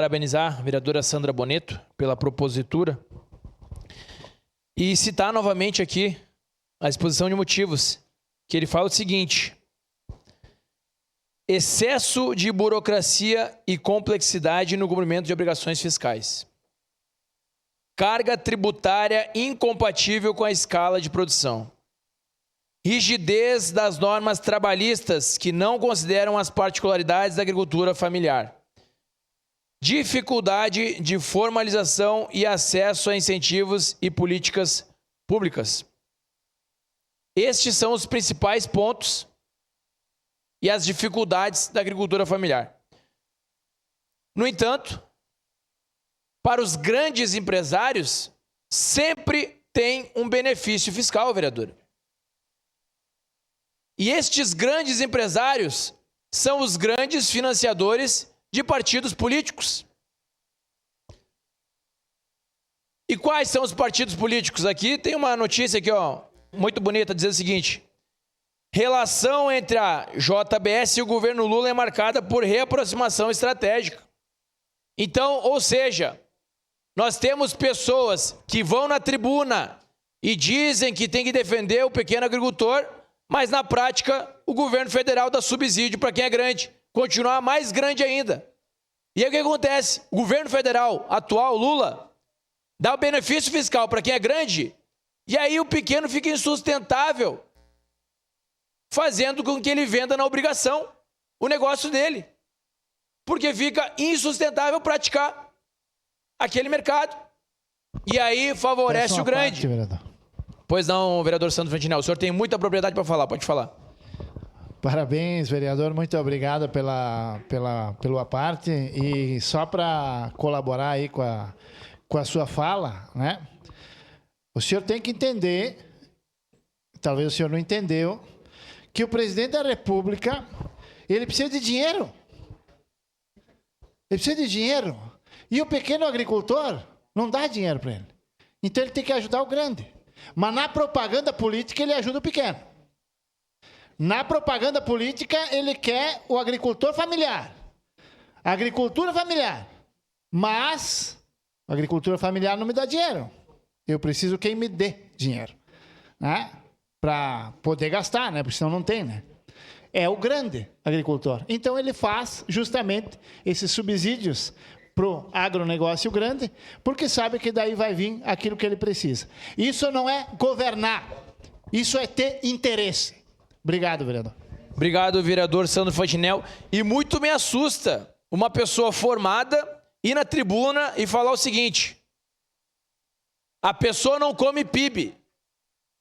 Parabenizar a vereadora Sandra Boneto pela propositura e citar novamente aqui a exposição de motivos, que ele fala o seguinte: excesso de burocracia e complexidade no cumprimento de obrigações fiscais. Carga tributária incompatível com a escala de produção. Rigidez das normas trabalhistas que não consideram as particularidades da agricultura familiar. Dificuldade de formalização e acesso a incentivos e políticas públicas. Estes são os principais pontos e as dificuldades da agricultura familiar. No entanto, para os grandes empresários, sempre tem um benefício fiscal, vereador. E estes grandes empresários são os grandes financiadores de partidos políticos. E quais são os partidos políticos? Aqui tem uma notícia aqui, ó, muito bonita, dizendo o seguinte: relação entre a JBS e o governo Lula é marcada por reaproximação estratégica. Então, ou seja, nós temos pessoas que vão na tribuna e dizem que tem que defender o pequeno agricultor, mas na prática o governo federal dá subsídio para quem é grande, continuar mais grande ainda. E aí o que acontece? O governo federal atual, Lula, dá o benefício fiscal para quem é grande, e aí o pequeno fica insustentável, fazendo com que ele venda na obrigação o negócio dele, porque fica insustentável praticar aquele mercado. E aí favorece o grande. Pois não, vereador Sandro Fantinel, o senhor tem muita propriedade para falar, pode falar. Parabéns, vereador, muito obrigado pela parte. E só para colaborar aí com a sua fala, né? O senhor tem que entender, talvez o senhor não entendeu, que o presidente da República, ele precisa de dinheiro. Ele precisa de dinheiro. E o pequeno agricultor não dá dinheiro para ele. Então ele tem que ajudar o grande. Mas na propaganda política ele ajuda o pequeno. Na propaganda política ele quer o agricultor familiar. A agricultura familiar. Mas a agricultura familiar não me dá dinheiro. Eu preciso quem me dê dinheiro, né? Para poder gastar, né? Porque senão não tem, né? É o grande agricultor. Então ele faz justamente esses subsídios pro agronegócio grande, porque sabe que daí vai vir aquilo que ele precisa. Isso não é governar, isso é ter interesse. Obrigado, vereador. Obrigado, vereador Sandro Fantinel. E muito me assusta uma pessoa formada ir na tribuna e falar o seguinte: a pessoa não come PIB.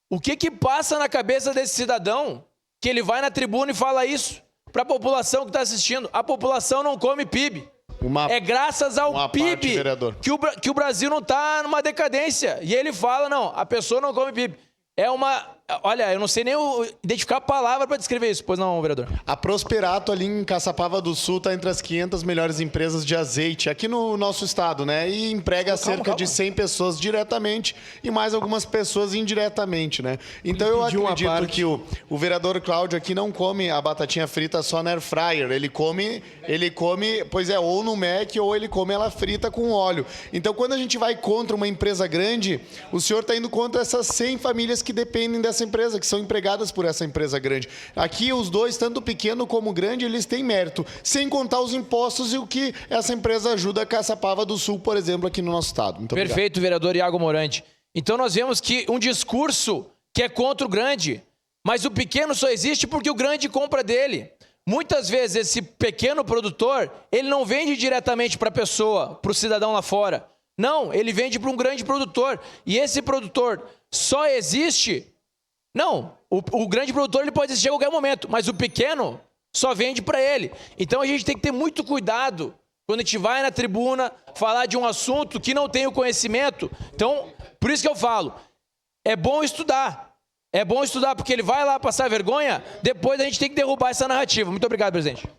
O que passa na cabeça desse cidadão que ele vai na tribuna e fala isso para a população que está assistindo? A população não come PIB. É graças ao PIB que o Brasil não está numa decadência. E ele fala, não, a pessoa não come PIB. É uma... Olha, eu não sei nem identificar a palavra para descrever isso. Pois não, vereador? A Prosperato, ali em Caçapava do Sul, está entre as 500 melhores empresas de azeite aqui no nosso estado, né? E emprega cerca de 100 pessoas diretamente e mais algumas pessoas indiretamente, né? Então eu acredito que o vereador Cláudio aqui não come a batatinha frita só na air fryer. Ele come, pois é, ou no Mac ou ele come ela frita com óleo. Então quando a gente vai contra uma empresa grande, o senhor está indo contra essas 100 famílias que dependem dessa empresa, que são empregadas por essa empresa grande. Aqui os dois, tanto o pequeno como o grande, eles têm mérito, sem contar os impostos e o que essa empresa ajuda a Caçapava do Sul, por exemplo, aqui no nosso estado. Muito Perfeito, obrigado. Vereador Iago Morante. Então nós vemos que um discurso que é contra o grande, mas o pequeno só existe porque o grande compra dele. Muitas vezes esse pequeno produtor, ele não vende diretamente para a pessoa, para o cidadão lá fora. Não, ele vende para um grande produtor. E esse produtor só existe... Não, o grande produtor ele pode existir a qualquer momento, mas o pequeno só vende para ele. Então a gente tem que ter muito cuidado quando a gente vai na tribuna falar de um assunto que não tem o conhecimento. Então, por isso que eu falo, é bom estudar. É bom estudar porque ele vai lá passar vergonha, depois a gente tem que derrubar essa narrativa. Muito obrigado, presidente.